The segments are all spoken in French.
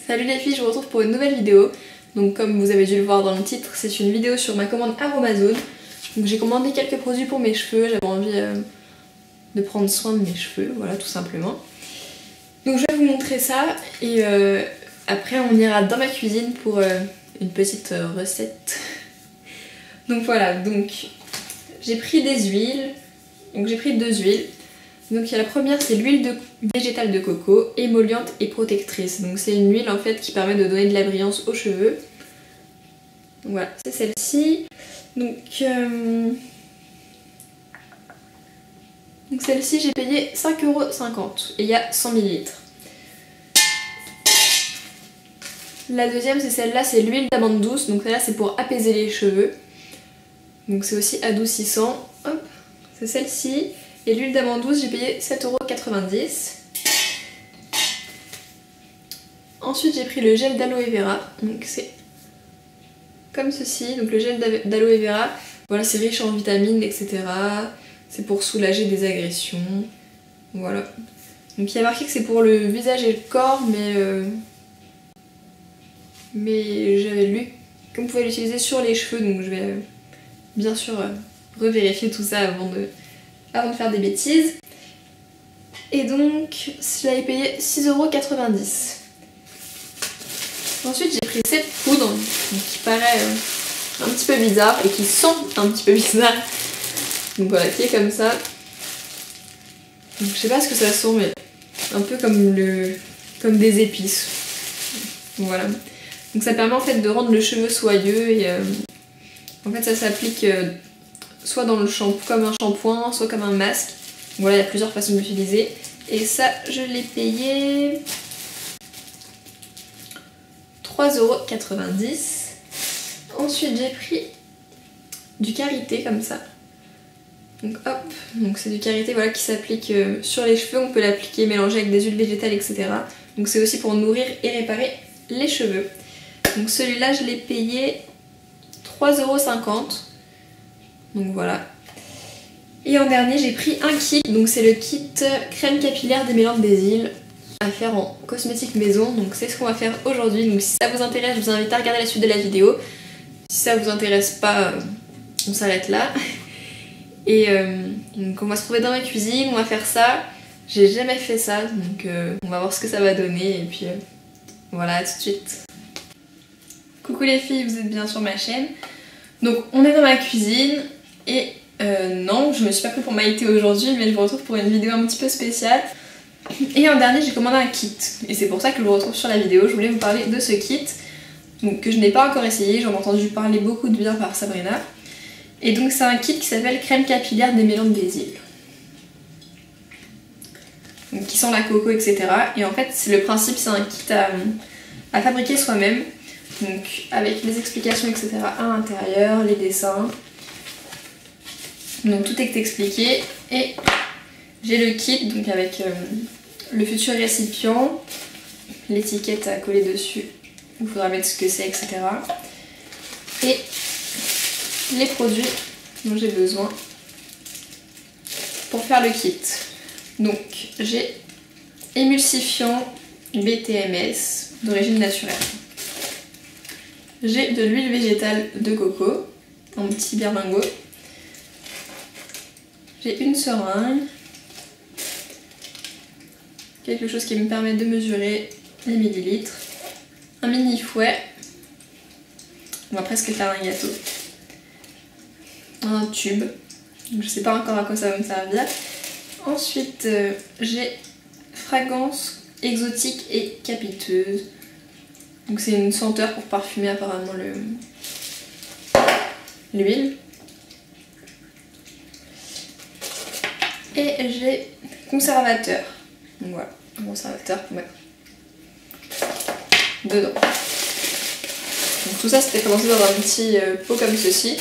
Salut les filles, je vous retrouve pour une nouvelle vidéo. Donc comme vous avez dû le voir dans le titre, c'est une vidéo sur ma commande Aromazone. Donc j'ai commandé quelques produits pour mes cheveux, j'avais envie de prendre soin de mes cheveux, voilà tout simplement. Donc je vais vous montrer ça et après on ira dans ma cuisine pour une petite recette. Donc voilà, donc j'ai pris des huiles, donc j'ai pris 2 huiles. Donc la première c'est l'huile végétale de coco, émolliente et protectrice. Donc c'est une huile en fait qui permet de donner de la brillance aux cheveux. Donc voilà, c'est celle-ci. Donc celle-ci j'ai payé 5,50€ et il y a 100 ml. La deuxième c'est celle-là, c'est l'huile d'amande douce. Donc celle-là c'est pour apaiser les cheveux. Donc c'est aussi adoucissant. Hop, c'est celle-ci. Et l'huile d'amande douce, j'ai payé 7,90€. Ensuite, j'ai pris le gel d'aloe vera. Donc c'est comme ceci. Donc le gel d'aloe vera, voilà, c'est riche en vitamines, etc. C'est pour soulager des agressions. Voilà. Donc il y a marqué que c'est pour le visage et le corps, mais j'avais lu qu'on pouvait l'utiliser sur les cheveux. Donc je vais bien sûr revérifier tout ça avant de faire des bêtises. Et donc, je l'avais payé 6,90€. Ensuite, j'ai pris cette poudre qui paraît un petit peu bizarre et qui sent un petit peu bizarre. Donc voilà, qui est comme ça. Donc, je sais pas ce que ça sent, mais un peu comme des épices. Donc, voilà. Donc ça permet en fait de rendre le cheveu soyeux et en fait ça s'applique soit dans le shampoing comme un shampoing, soit comme un masque. Voilà, il y a plusieurs façons d'utiliser. Et ça, je l'ai payé 3,90€. Ensuite, j'ai pris du karité comme ça. Donc hop, donc c'est du karité voilà, qui s'applique sur les cheveux. On peut l'appliquer, mélanger avec des huiles végétales, etc. Donc c'est aussi pour nourrir et réparer les cheveux. Donc celui-là, je l'ai payé 3,50€. Donc voilà. Et en dernier, j'ai pris un kit, donc c'est le kit crème capillaire démêlante des îles à faire en cosmétique maison. Donc c'est ce qu'on va faire aujourd'hui. Donc si ça vous intéresse, je vous invite à regarder la suite de la vidéo. Si ça vous intéresse pas, on s'arrête là. Et donc on va se trouver dans ma cuisine, on va faire ça. J'ai jamais fait ça, donc on va voir ce que ça va donner. Et puis voilà, à tout de suite. Coucou les filles, vous êtes bien sur ma chaîne. Donc on est dans ma cuisine et non, je me suis pas pris pour Maïté aujourd'hui, mais je vous retrouve pour une vidéo un petit peu spéciale. Et en dernier, j'ai commandé un kit. Et c'est pour ça que je vous retrouve sur la vidéo. Je voulais vous parler de ce kit, donc, que je n'ai pas encore essayé. J'en ai entendu parler beaucoup de bien par Sabrina. Et donc c'est un kit qui s'appelle crème capillaire démêlante des îles. Donc, qui sent la coco, etc. Et en fait, le principe, c'est un kit à fabriquer soi-même. Donc avec les explications, etc. à l'intérieur, les dessins. Donc tout est expliqué et j'ai le kit donc avec le futur récipient, l'étiquette à coller dessus, il faudra mettre ce que c'est, etc. Et les produits dont j'ai besoin pour faire le kit. Donc j'ai émulsifiant BTMS d'origine naturelle. J'ai de l'huile végétale de coco en petit berlingot. J'ai une seringue, quelque chose qui me permet de mesurer les millilitres, un mini fouet, on va presque faire un gâteau, un tube, donc je sais pas encore à quoi ça va me servir. Ensuite j'ai fragrance exotique et capiteuse, donc c'est une senteur pour parfumer apparemment l'huile. Et j'ai conservateur. Donc voilà, un conservateur pour mettre dedans. Donc tout ça c'était présenté dans un petit pot comme ceci.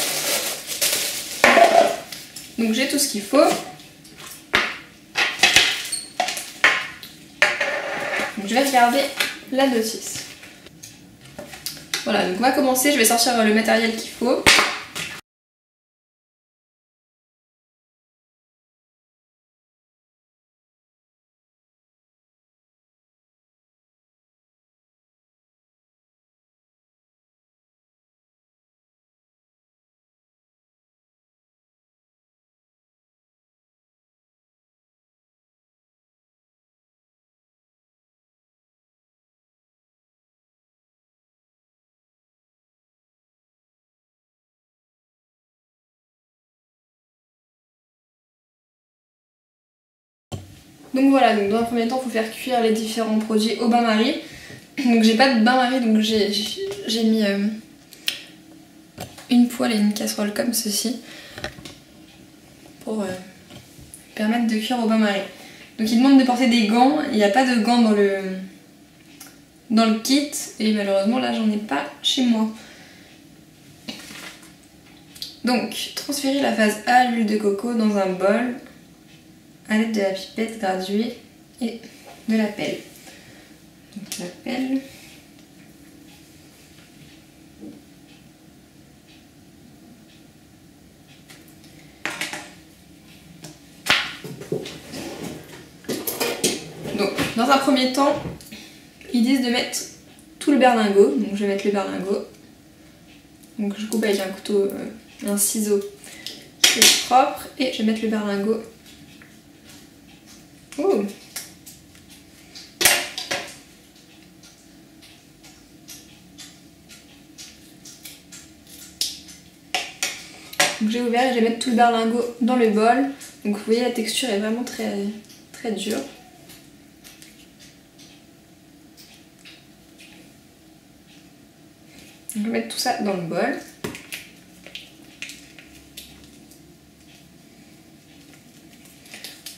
Donc j'ai tout ce qu'il faut. Donc je vais regarder la notice. Voilà, donc on va commencer, je vais sortir le matériel qu'il faut. Donc voilà, donc dans un premier temps il faut faire cuire les différents produits au bain-marie. Donc j'ai pas de bain-marie, donc j'ai mis une poêle et une casserole comme ceci pour permettre de cuire au bain-marie. Donc il demande de porter des gants, il n'y a pas de gants dans le kit et malheureusement là j'en ai pas chez moi. Donc transférer la phase A, l'huile de coco dans un bol à l'aide de la pipette graduée et de la pelle. Donc la pelle. Donc dans un premier temps, ils disent de mettre tout le berlingot. Donc je vais mettre le berlingot. Donc je coupe avec un couteau, un ciseau qui est propre et je vais mettre le berlingot. Ouh. Donc j'ai ouvert et je vais mettre tout le berlingot dans le bol. Donc vous voyez la texture est vraiment très, très dure. Donc je vais mettre tout ça dans le bol.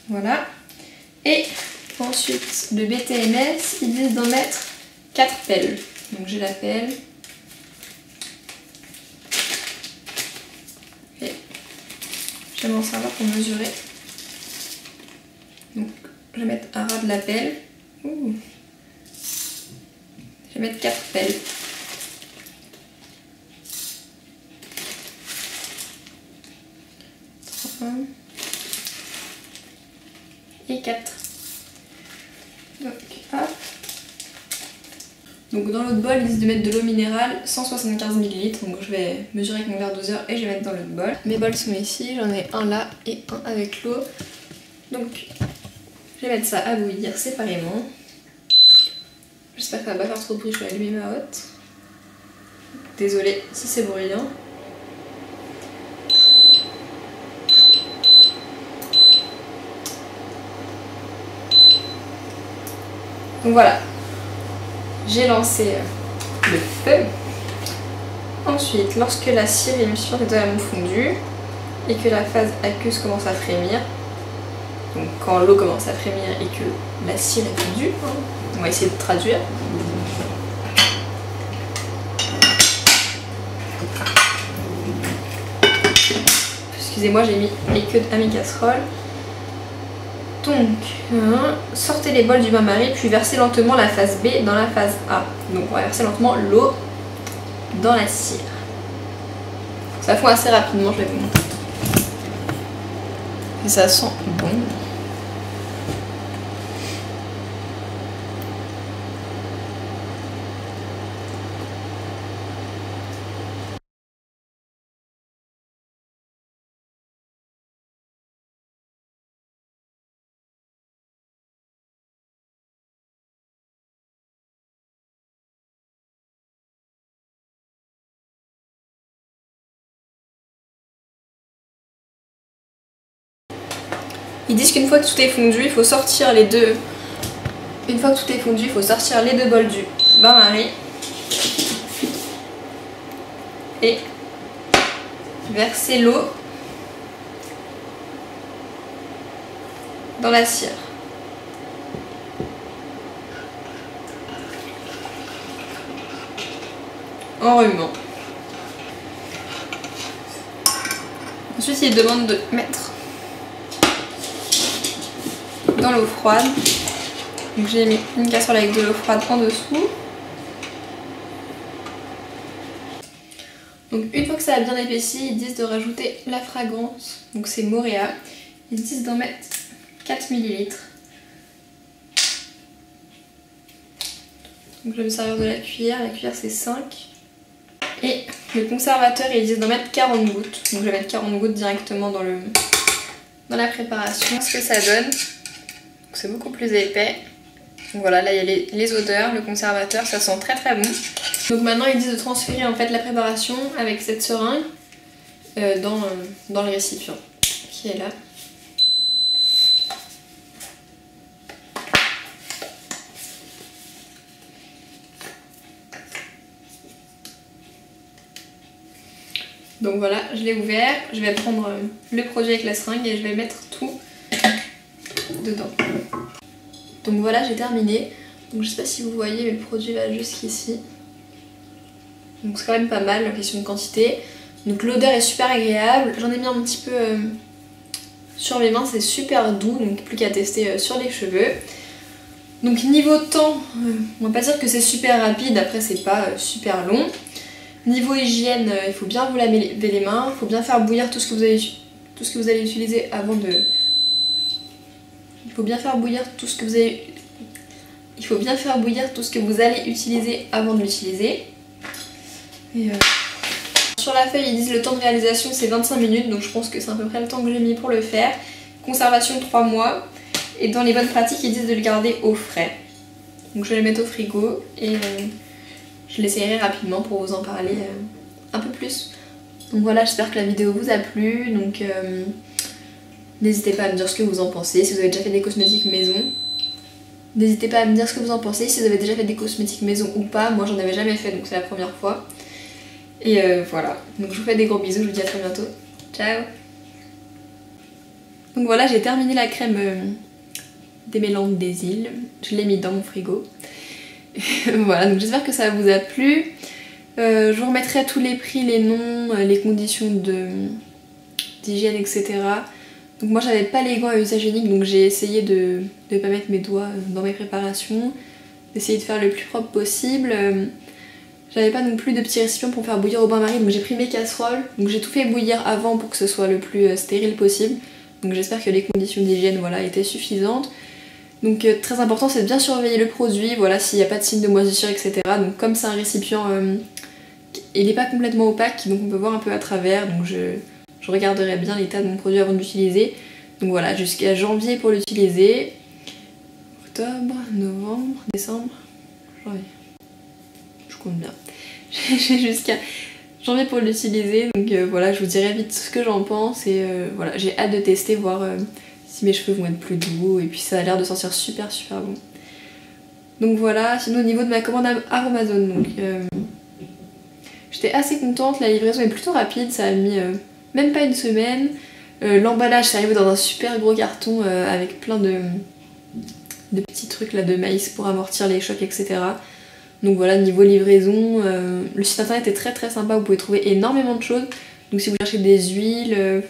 Voilà. Et ensuite, le BTMS, ils disent d'en mettre 4 pelles. Donc j'ai la pelle. Et je vais m'en servir pour mesurer. Donc je vais mettre un ras de la pelle. Ouh. Je vais mettre 4 pelles. Et 4. Donc, hop. Donc dans l'autre bol, ils disent de mettre de l'eau minérale 175 ml. Donc je vais mesurer avec mon verre doseur et je vais mettre dans l'autre bol. Mes bols sont ici, j'en ai un là et un avec l'eau. Donc je vais mettre ça à bouillir séparément. J'espère que ça va pas faire trop de bruit, je vais allumer ma hotte. Désolée si c'est bruyant. Donc voilà, j'ai lancé le feu. Ensuite, lorsque la cire et l'émulsion sont totalement fondues et que la phase aqueuse commence à frémir, donc quand l'eau commence à frémir et que la cire est fondue, on va essayer de traduire. Excusez-moi, j'ai mis les queues à mes casseroles. Donc, sortez les bols du bain-marie, puis versez lentement la phase B dans la phase A. Donc on va verser lentement l'eau dans la cire. Ça fond assez rapidement, je vais vous montrer. Et ça sent bon. Ils disent qu'une fois que tout est fondu, il faut sortir les deux. Une fois que tout est fondu, il faut sortir les deux bols du bain-marie et verser l'eau dans la cire. En remuant. Ensuite, il demande de mettre dans l'eau froide. Donc j'ai mis une casserole avec de l'eau froide en dessous. Donc une fois que ça a bien épaissi, ils disent de rajouter la fragrance. Donc c'est Moréa. Ils disent d'en mettre 4 ml. Donc je vais me servir de la cuillère c'est 5. Et le conservateur, ils disent d'en mettre 40 gouttes. Donc je vais mettre 40 gouttes directement dans la préparation. Ce que ça donne, c'est beaucoup plus épais. Donc voilà, là il y a les odeurs, le conservateur, ça sent très très bon. Donc maintenant ils disent de transférer en fait la préparation avec cette seringue dans le récipient qui est là. Donc voilà, je l'ai ouvert, je vais prendre le produit avec la seringue et je vais mettre tout dedans. Donc voilà, j'ai terminé. Donc je sais pas si vous voyez, mais le produit va jusqu'ici. Donc c'est quand même pas mal, la question de quantité. Donc l'odeur est super agréable. J'en ai mis un petit peu sur mes mains, c'est super doux, donc plus qu'à tester sur les cheveux. Donc niveau temps, on va pas dire que c'est super rapide, après c'est pas super long. Niveau hygiène, il faut bien vous laver les mains, il faut bien faire bouillir tout ce que vous allez utiliser avant de... Il faut bien faire bouillir tout ce que vous allez... Il faut bien faire bouillir tout ce que vous allez utiliser avant de l'utiliser. Et sur la feuille, ils disent le temps de réalisation c'est 25 minutes, donc je pense que c'est à peu près le temps que j'ai mis pour le faire. Conservation 3 mois. Et dans les bonnes pratiques, ils disent de le garder au frais. Donc je vais le mettre au frigo et je l'essayerai rapidement pour vous en parler un peu plus. Donc voilà, j'espère que la vidéo vous a plu. Donc n'hésitez pas à me dire ce que vous en pensez, si vous avez déjà fait des cosmétiques maison. N'hésitez pas à me dire ce que vous en pensez, si vous avez déjà fait des cosmétiques maison ou pas. Moi j'en avais jamais fait, donc c'est la première fois. Et voilà, donc je vous fais des gros bisous, je vous dis à très bientôt. Ciao. Donc voilà, j'ai terminé la crème démêlante des îles. Je l'ai mis dans mon frigo. Voilà, donc j'espère que ça vous a plu. Je vous remettrai tous les prix, les noms, les conditions d'hygiène, etc. Donc moi j'avais pas les gants à usage unique, donc j'ai essayé de ne pas mettre mes doigts dans mes préparations, d'essayer de faire le plus propre possible. J'avais pas non plus de petits récipients pour faire bouillir au bain-marie, donc j'ai pris mes casseroles. Donc j'ai tout fait bouillir avant pour que ce soit le plus stérile possible. Donc j'espère que les conditions d'hygiène voilà, étaient suffisantes. Donc très important, c'est de bien surveiller le produit, voilà, s'il n'y a pas de signe de moisissure, etc. Donc comme c'est un récipient, il n'est pas complètement opaque, donc on peut voir un peu à travers. Donc je regarderai bien l'état de mon produit avant de l'utiliser. Donc voilà, jusqu'à janvier pour l'utiliser. Octobre, novembre, décembre, janvier. Je compte bien. J'ai jusqu'à janvier pour l'utiliser. Donc voilà, je vous dirai vite ce que j'en pense. Et voilà, j'ai hâte de tester, voir si mes cheveux vont être plus doux. Et puis ça a l'air de sentir super bon. Donc voilà, sinon au niveau de ma commande Aromazone, donc j'étais assez contente. La livraison est plutôt rapide, ça a mis même pas une semaine. L'emballage c'est arrivé dans un super gros carton avec plein de petits trucs là de maïs pour amortir les chocs, etc. Donc voilà, niveau livraison, le site internet est très sympa, vous pouvez trouver énormément de choses. Donc si vous cherchez des huiles,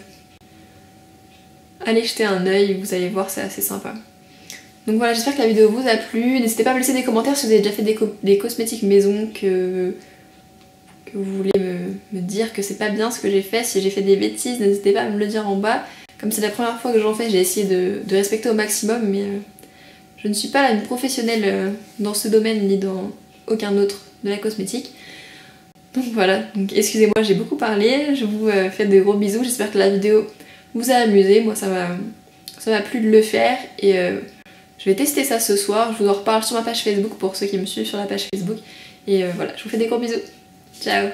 allez jeter un œil, vous allez voir, c'est assez sympa. Donc voilà, j'espère que la vidéo vous a plu. N'hésitez pas à me laisser des commentaires si vous avez déjà fait des cosmétiques maison, que vous voulez me dire que c'est pas bien ce que j'ai fait. Si j'ai fait des bêtises, n'hésitez pas à me le dire en bas. Comme c'est la première fois que j'en fais, j'ai essayé de respecter au maximum, mais je ne suis pas une professionnelle dans ce domaine ni dans aucun autre de la cosmétique. Donc voilà, donc excusez-moi, j'ai beaucoup parlé, je vous fais de gros bisous, j'espère que la vidéo vous a amusé, moi ça m'a plu de le faire et je vais tester ça ce soir, je vous en reparle sur ma page Facebook pour ceux qui me suivent sur la page Facebook et voilà, je vous fais des gros bisous, ciao.